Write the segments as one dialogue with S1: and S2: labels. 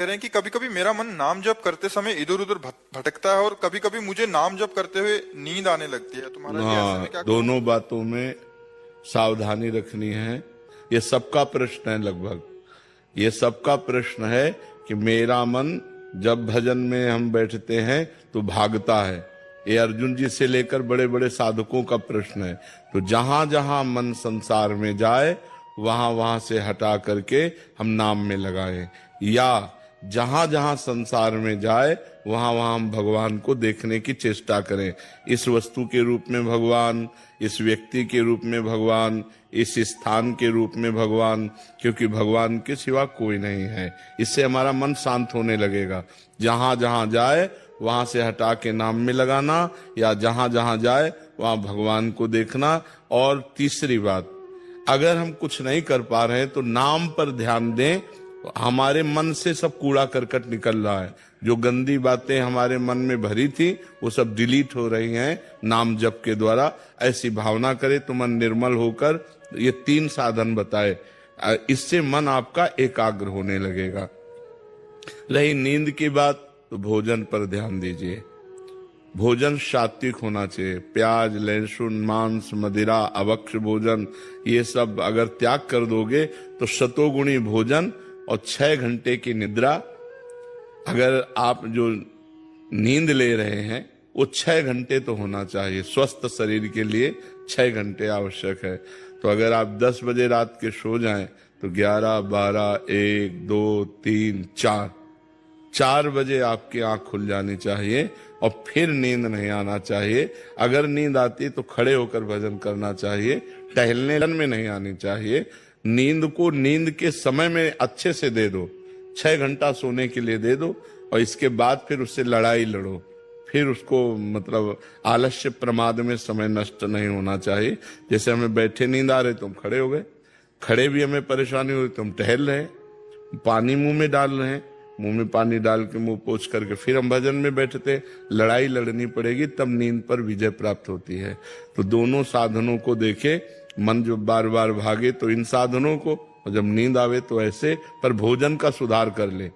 S1: कह रहे हैं कि कभी कभी मेरा मन नाम जप करते समय इधर उधर भटकता है और कभी कभी मुझे नाम जप करते हुए नींद आने लगती है। तो महाराज जी ऐसे में क्या करूं?
S2: दोनों बातों में सावधानी रखनी है। ये सबका प्रश्न है, लगभग ये सबका प्रश्न है कि मेरा मन जब भजन में हम बैठते हैं तो भागता है। ये अर्जुन जी से लेकर बड़े बड़े साधकों का प्रश्न है। तो जहां जहां मन संसार में जाए वहां वहां से हटा करके हम नाम में लगाएं, या जहां जहां संसार में जाए वहां वहां हम भगवान को देखने की चेष्टा करें। इस वस्तु के रूप में भगवान, इस व्यक्ति के रूप में भगवान, इस स्थान के रूप में भगवान, क्योंकि भगवान के सिवा कोई नहीं है। इससे हमारा मन शांत होने लगेगा। जहां जहां जाए वहां से हटा के नाम में लगाना, या जहां जहां जाए वहां भगवान को देखना। और तीसरी बात, अगर हम कुछ नहीं कर पा रहे हैं तो नाम पर ध्यान दें। हमारे मन से सब कूड़ा करकट निकल रहा है। जो गंदी बातें हमारे मन में भरी थी वो सब डिलीट हो रही हैं नाम जप के द्वारा। ऐसी भावना करे तो मन निर्मल होकर, ये 3 साधन बताए, इससे मन आपका एकाग्र होने लगेगा। रही नींद की बात, तो भोजन पर ध्यान दीजिए। भोजन सात्विक होना चाहिए। प्याज, लहसुन, मांस, मदिरा, अभक्ष्य भोजन, ये सब अगर त्याग कर दोगे तो शतोगुणी भोजन और 6 घंटे की निद्रा। अगर आप जो नींद ले रहे हैं वो 6 घंटे तो होना चाहिए। स्वस्थ शरीर के लिए 6 घंटे आवश्यक है। तो अगर आप 10 बजे रात के सो जाएं तो 11, 12, 1, 2, 3, 4 बजे आपकी आंख खुल जानी चाहिए और फिर नींद नहीं आना चाहिए। अगर नींद आती तो खड़े होकर भजन करना चाहिए, टहलने में नहीं आनी चाहिए। नींद को नींद के समय में अच्छे से दे दो, 6 घंटा सोने के लिए दे दो, और इसके बाद फिर उससे लड़ाई लड़ो। फिर उसको मतलब आलस्य प्रमाद में समय नष्ट नहीं होना चाहिए। जैसे हमें बैठे नींद आ रहे तो हम खड़े हो गए, खड़े भी हमें परेशानी हुई तो हम टहल रहे, पानी मुंह में डाल रहे हैं, मुंह में पानी डाल के मुंह पोंछ करके फिर हम भजन में बैठते। लड़ाई लड़नी पड़ेगी तब नींद पर विजय प्राप्त होती है। तो दोनों साधनों को देखे। मन जो बार बार भागे तो इन साधनों को, और जब नींद आवे तो ऐसे। पर भोजन का सुधार कर ले।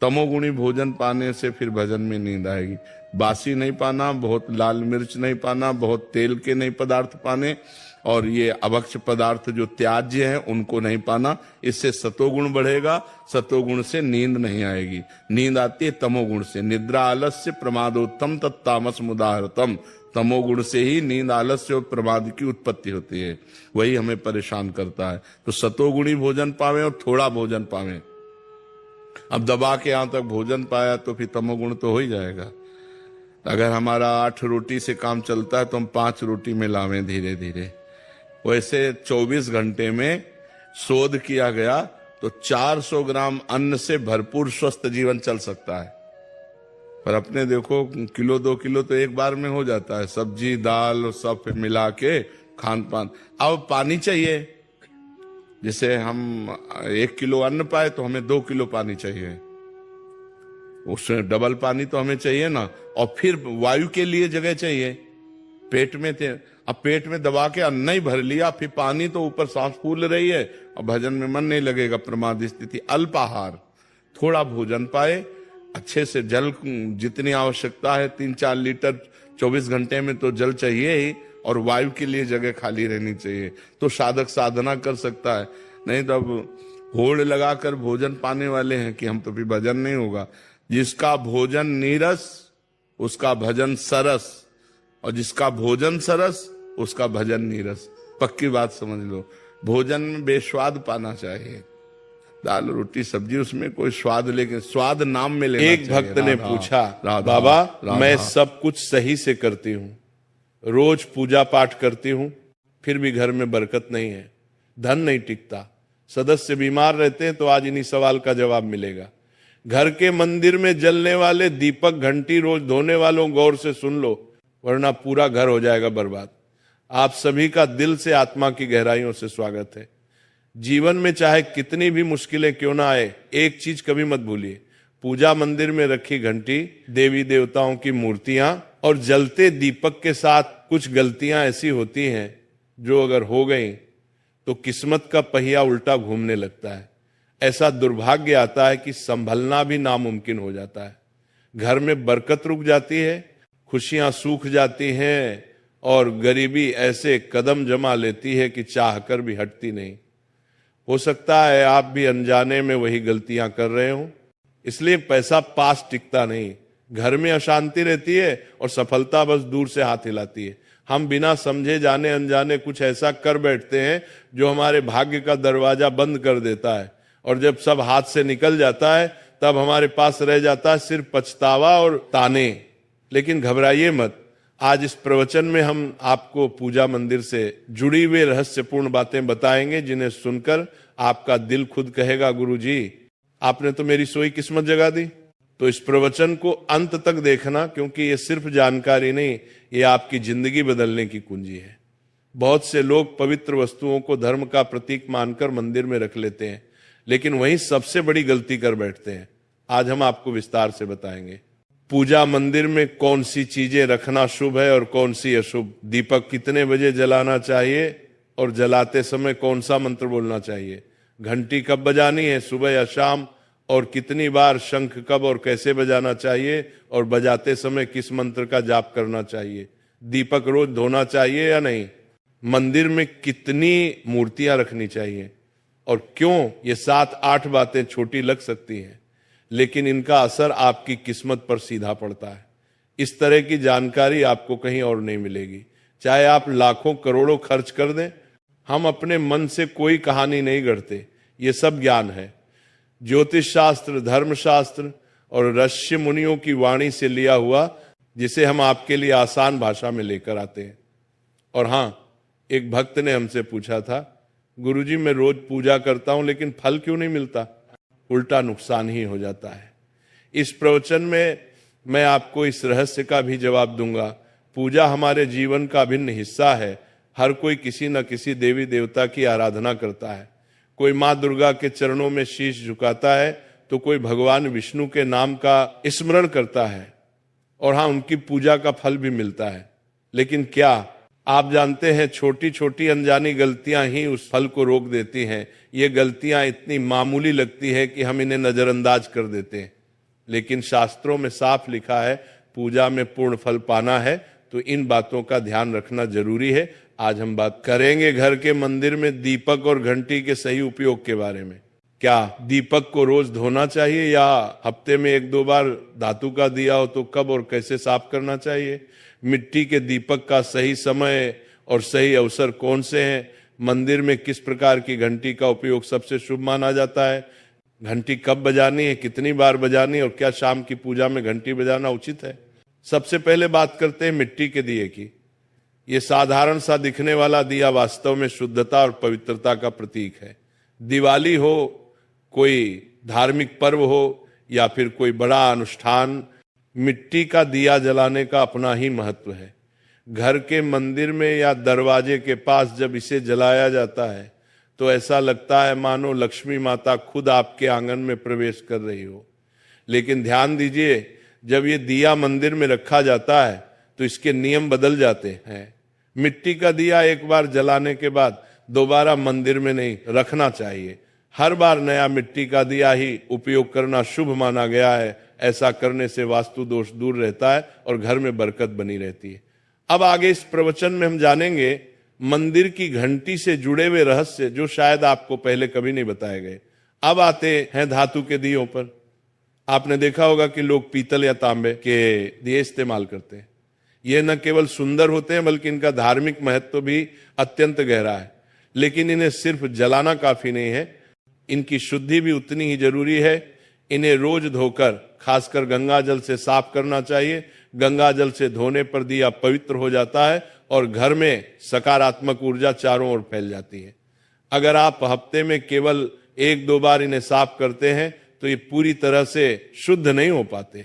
S2: तमोगुणी भोजन पाने से फिर भजन में नींद आएगी। बासी नहीं पाना, बहुत लाल मिर्च नहीं पाना, बहुत तेल के नहीं पदार्थ पाने, और ये अभक्ष्य पदार्थ जो त्याज्य हैं उनको नहीं पाना। इससे सतोगुण बढ़ेगा। सतोगुण से नींद नहीं आएगी। नींद आती है तमोगुण से। निद्रा आलस्य प्रमादोत्तम तत्तामस मुदाहरतम। तमोगुण से ही नींद, आलस्य और प्रमाद की उत्पत्ति होती है। वही हमें परेशान करता है। तो सतोगुणी भोजन पावे और थोड़ा भोजन पावे। अब दबा के यहां तक भोजन पाया तो फिर तमोगुण तो हो ही जाएगा। अगर हमारा 8 रोटी से काम चलता है तो हम 5 रोटी में लावें धीरे धीरे। वैसे 24 घंटे में शोध किया गया तो 400 ग्राम अन्न से भरपूर स्वस्थ जीवन चल सकता है। पर अपने देखो, किलो 2 किलो तो एक बार में हो जाता है। सब्जी दाल सब मिला के खान पान। अब पानी चाहिए। जैसे हम 1 किलो अन्न पाए तो हमें 2 किलो पानी चाहिए। उसमें डबल पानी तो हमें चाहिए ना। और फिर वायु के लिए जगह चाहिए। पेट में थे, अब पेट में दबा के अन्न ही भर लिया, फिर पानी तो ऊपर सांस फूल रही है और भजन में मन नहीं लगेगा। प्रमाद स्थिति। अल्पाहार, थोड़ा भोजन पाए, अच्छे से जल जितनी आवश्यकता है 3-4 लीटर 24 घंटे में तो जल चाहिए ही, और वायु के लिए जगह खाली रहनी चाहिए। तो साधक साधना कर सकता है। नहीं तो अब होड़ लगाकर भोजन पाने वाले हैं कि हम तो फिर भजन नहीं होगा। जिसका भोजन नीरस उसका भजन सरस, और जिसका भोजन सरस उसका भजन नीरस। पक्की बात समझ लो। भोजन में बेस्वाद पाना चाहिए। दाल रोटी सब्जी उसमें कोई स्वाद, लेकिन स्वाद नाम में लेना
S3: एक
S2: चाहिए।
S3: भक्त ने
S2: राधा,
S3: पूछा,
S2: राधा,
S3: बाबा
S2: राधा,
S3: मैं सब कुछ सही से करती हूँ, रोज पूजा पाठ करती हूँ, फिर भी घर में बरकत नहीं है, धन नहीं टिकता, सदस्य बीमार रहते हैं, तो आज इन्हीं सवाल का जवाब मिलेगा। घर के मंदिर में जलने वाले दीपक घंटी रोज धोने वालों गौर से सुन लो, वरना पूरा घर हो जाएगा बर्बाद। आप सभी का दिल से आत्मा की गहराइयों से स्वागत है। जीवन में चाहे कितनी भी मुश्किलें क्यों ना आए, एक चीज कभी मत भूलिए, पूजा मंदिर में रखी घंटी, देवी देवताओं की मूर्तियां और जलते दीपक के साथ कुछ गलतियां ऐसी होती हैं जो अगर हो गई तो किस्मत का पहिया उल्टा घूमने लगता है। ऐसा दुर्भाग्य आता है कि संभलना भी नामुमकिन हो जाता है। घर में बरकत रुक जाती है, खुशियां सूख जाती हैं और गरीबी ऐसे कदम जमा लेती है कि चाहकर भी हटती नहीं। हो सकता है आप भी अनजाने में वही गलतियां कर रहे हो, इसलिए पैसा पास टिकता नहीं, घर में अशांति रहती है और सफलता बस दूर से हाथ हिलाती है। हम बिना समझे जाने अनजाने कुछ ऐसा कर बैठते हैं जो हमारे भाग्य का दरवाजा बंद कर देता है, और जब सब हाथ से निकल जाता है तब हमारे पास रह जाता है सिर्फ पछतावा और ताने। लेकिन घबराइए मत, आज इस प्रवचन में हम आपको पूजा मंदिर से जुड़ी हुई रहस्यपूर्ण बातें बताएंगे, जिन्हें सुनकर आपका दिल खुद कहेगा, गुरु जी आपने तो मेरी सोई किस्मत जगा दी। तो इस प्रवचन को अंत तक देखना, क्योंकि ये सिर्फ जानकारी नहीं, ये आपकी जिंदगी बदलने की कुंजी है। बहुत से लोग पवित्र वस्तुओं को धर्म का प्रतीक मानकर मंदिर में रख लेते हैं, लेकिन वही सबसे बड़ी गलती कर बैठते हैं। आज हम आपको विस्तार से बताएंगे पूजा मंदिर में कौन सी चीजें रखना शुभ है और कौन सी अशुभ, दीपक कितने बजे जलाना चाहिए और जलाते समय कौन सा मंत्र बोलना चाहिए, घंटी कब बजानी है, सुबह या शाम, और कितनी बार शंख कब और कैसे बजाना चाहिए, और बजाते समय किस मंत्र का जाप करना चाहिए, दीपक रोज धोना चाहिए या नहीं, मंदिर में कितनी मूर्तियां रखनी चाहिए और क्यों। ये 7-8 बातें छोटी लग सकती हैं, लेकिन इनका असर आपकी किस्मत पर सीधा पड़ता है। इस तरह की जानकारी आपको कहीं और नहीं मिलेगी, चाहे आप लाखों करोड़ों खर्च कर दें। हम अपने मन से कोई कहानी नहीं गढ़ते, ये सब ज्ञान है। ज्योतिष शास्त्र, धर्मशास्त्र और ऋषि मुनियों की वाणी से लिया हुआ, जिसे हम आपके लिए आसान भाषा में लेकर आते हैं। और हाँ, एक भक्त ने हमसे पूछा था, गुरुजी मैं रोज पूजा करता हूं लेकिन फल क्यों नहीं मिलता, उल्टा नुकसान ही हो जाता है। इस प्रवचन में मैं आपको इस रहस्य का भी जवाब दूंगा। पूजा हमारे जीवन का अभिन्न हिस्सा है। हर कोई किसी न किसी देवी देवता की आराधना करता है। कोई माँ दुर्गा के चरणों में शीश झुकाता है, तो कोई भगवान विष्णु के नाम का स्मरण करता है, और हाँ, उनकी पूजा का फल भी मिलता है। लेकिन क्या आप जानते हैं, छोटी छोटी अनजानी गलतियां ही उस फल को रोक देती हैं। ये गलतियां इतनी मामूली लगती है कि हम इन्हें नजरअंदाज कर देते हैं, लेकिन शास्त्रों में साफ लिखा है पूजा में पूर्ण फल पाना है, तो इन बातों का ध्यान रखना जरूरी है। आज हम बात करेंगे घर के मंदिर में दीपक और घंटी के सही उपयोग के बारे में। क्या दीपक को रोज धोना चाहिए या हफ्ते में 1-2 बार धातु का दिया हो तो कब और कैसे साफ करना चाहिए, मिट्टी के दीपक का सही समय और सही अवसर कौन से हैं, मंदिर में किस प्रकार की घंटी का उपयोग सबसे शुभ माना जाता है, घंटी कब बजानी है, कितनी बार बजानी है, और क्या शाम की पूजा में घंटी बजाना उचित है। सबसे पहले बात करते हैं मिट्टी के दिए की। ये साधारण सा दिखने वाला दिया वास्तव में शुद्धता और पवित्रता का प्रतीक है। दिवाली हो, कोई धार्मिक पर्व हो या फिर कोई बड़ा अनुष्ठान, मिट्टी का दिया जलाने का अपना ही महत्व है। घर के मंदिर में या दरवाजे के पास जब इसे जलाया जाता है तो ऐसा लगता है मानो लक्ष्मी माता खुद आपके आंगन में प्रवेश कर रही हो। लेकिन ध्यान दीजिए, जब ये दिया मंदिर में रखा जाता है तो इसके नियम बदल जाते हैं। मिट्टी का दिया एक बार जलाने के बाद दोबारा मंदिर में नहीं रखना चाहिए। हर बार नया मिट्टी का दिया ही उपयोग करना शुभ माना गया है। ऐसा करने से वास्तु दोष दूर रहता है और घर में बरकत बनी रहती है। अब आगे इस प्रवचन में हम जानेंगे मंदिर की घंटी से जुड़े हुए रहस्य, जो शायद आपको पहले कभी नहीं बताए गए। अब आते हैं धातु के दियों पर। आपने देखा होगा कि लोग पीतल या तांबे के दिए इस्तेमाल करते हैं। ये न केवल सुंदर होते हैं बल्कि इनका धार्मिक महत्व भी अत्यंत गहरा है। लेकिन इन्हें सिर्फ जलाना काफी नहीं है, इनकी शुद्धि भी उतनी ही जरूरी है। इन्हें रोज धोकर, खासकर गंगा जल से साफ करना चाहिए। गंगा जल से धोने पर दिया पवित्र हो जाता है और घर में सकारात्मक ऊर्जा चारों ओर फैल जाती है। अगर आप हफ्ते में केवल 1-2 बार इन्हें साफ करते हैं तो ये पूरी तरह से शुद्ध नहीं हो पाते,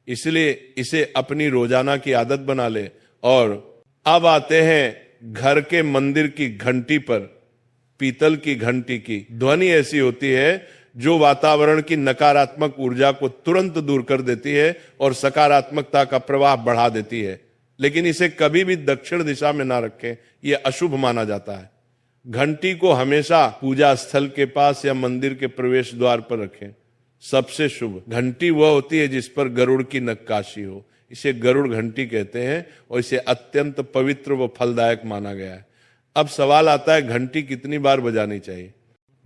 S3: इसलिए इसे अपनी रोजाना की आदत बना ले। और अब आते हैं घर के मंदिर की घंटी पर। पीतल की घंटी की ध्वनि ऐसी होती है जो वातावरण की नकारात्मक ऊर्जा को तुरंत दूर कर देती है और सकारात्मकता का प्रवाह बढ़ा देती है। लेकिन इसे कभी भी दक्षिण दिशा में ना रखें, यह अशुभ माना जाता है। घंटी को हमेशा पूजा स्थल के पास या मंदिर के प्रवेश द्वार पर रखें। सबसे शुभ घंटी वह होती है जिस पर गरुड़ की नक्काशी हो, इसे गरुड़ घंटी कहते हैं और इसे अत्यंत पवित्र व फलदायक माना गया है। अब सवाल आता है घंटी कितनी बार बजानी चाहिए?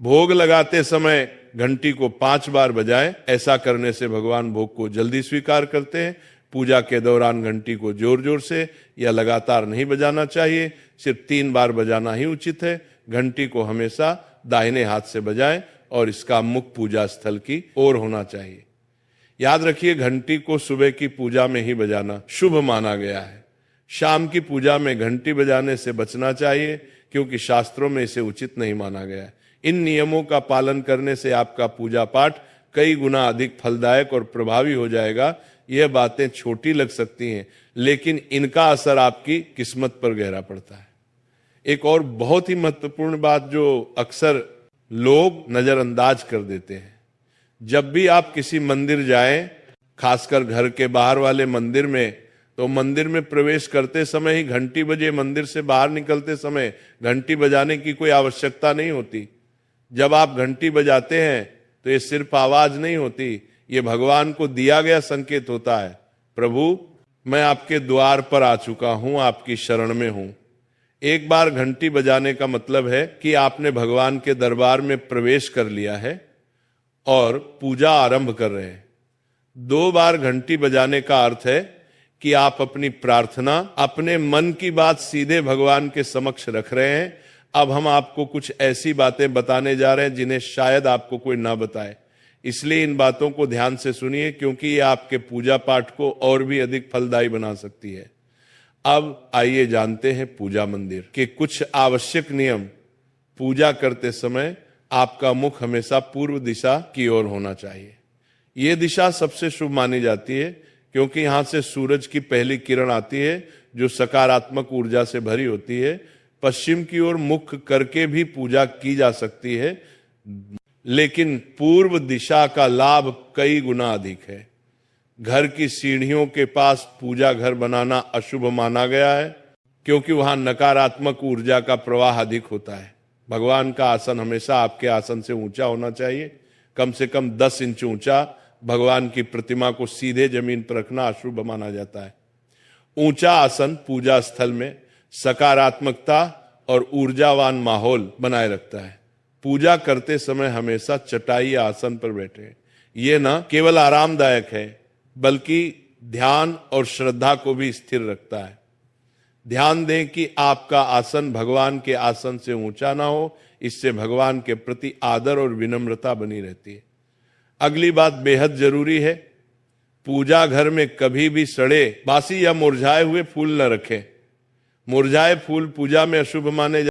S3: भोग लगाते समय घंटी को 5 बार बजाएं। ऐसा करने से भगवान भोग को जल्दी स्वीकार करते हैं। पूजा के दौरान घंटी को जोर जोर से या लगातार नहीं बजाना चाहिए, सिर्फ 3 बार बजाना ही उचित है। घंटी को हमेशा दाहिने हाथ से बजाएं और इसका मुख पूजा स्थल की ओर होना चाहिए। याद रखिए, घंटी को सुबह की पूजा में ही बजाना शुभ माना गया है। शाम की पूजा में घंटी बजाने से बचना चाहिए, क्योंकि शास्त्रों में इसे उचित नहीं माना गया है। इन नियमों का पालन करने से आपका पूजा पाठ कई गुना अधिक फलदायक और प्रभावी हो जाएगा। यह बातें छोटी लग सकती हैं, लेकिन इनका असर आपकी किस्मत पर गहरा पड़ता है। एक और बहुत ही महत्वपूर्ण बात जो अक्सर लोग नजरअंदाज कर देते हैं, जब भी आप किसी मंदिर जाएं, खासकर घर के बाहर वाले मंदिर में, तो मंदिर में प्रवेश करते समय ही घंटी बजे, मंदिर से बाहर निकलते समय घंटी बजाने की कोई आवश्यकता नहीं होती। जब आप घंटी बजाते हैं तो ये सिर्फ आवाज नहीं होती, ये भगवान को दिया गया संकेत होता है, प्रभु मैं आपके द्वार पर आ चुका हूं, आपकी शरण में हूं। एक बार घंटी बजाने का मतलब है कि आपने भगवान के दरबार में प्रवेश कर लिया है और पूजा आरंभ कर रहे हैं। 2 बार घंटी बजाने का अर्थ है कि आप अपनी प्रार्थना, अपने मन की बात सीधे भगवान के समक्ष रख रहे हैं। अब हम आपको कुछ ऐसी बातें बताने जा रहे हैं जिन्हें शायद आपको कोई ना बताए, इसलिए इन बातों को ध्यान से सुनिए, क्योंकि ये आपके पूजा पाठ को और भी अधिक फलदायी बना सकती है। अब आइए जानते हैं पूजा मंदिर के कुछ आवश्यक नियम। पूजा करते समय आपका मुख हमेशा पूर्व दिशा की ओर होना चाहिए। ये दिशा सबसे शुभ मानी जाती है, क्योंकि यहां से सूरज की पहली किरण आती है जो सकारात्मक ऊर्जा से भरी होती है। पश्चिम की ओर मुख करके भी पूजा की जा सकती है, लेकिन पूर्व दिशा का लाभ कई गुना अधिक है। घर की सीढ़ियों के पास पूजा घर बनाना अशुभ माना गया है, क्योंकि वहां नकारात्मक ऊर्जा का प्रवाह अधिक होता है। भगवान का आसन हमेशा आपके आसन से ऊंचा होना चाहिए, कम से कम 10 इंच ऊंचा। भगवान की प्रतिमा को सीधे जमीन पर रखना अशुभ माना जाता है। ऊंचा आसन पूजा स्थल में सकारात्मकता और ऊर्जावान माहौल बनाए रखता है। पूजा करते समय हमेशा चटाई या आसन पर बैठे। ये न केवल आरामदायक है, बल्कि ध्यान और श्रद्धा को भी स्थिर रखता है। ध्यान दें कि आपका आसन भगवान के आसन से ऊंचा ना हो, इससे भगवान के प्रति आदर और विनम्रता बनी रहती है। अगली बात बेहद जरूरी है, पूजा घर में कभी भी सड़े, बासी या मुरझाए हुए फूल न रखें। मुरझाए फूल पूजा में अशुभ माने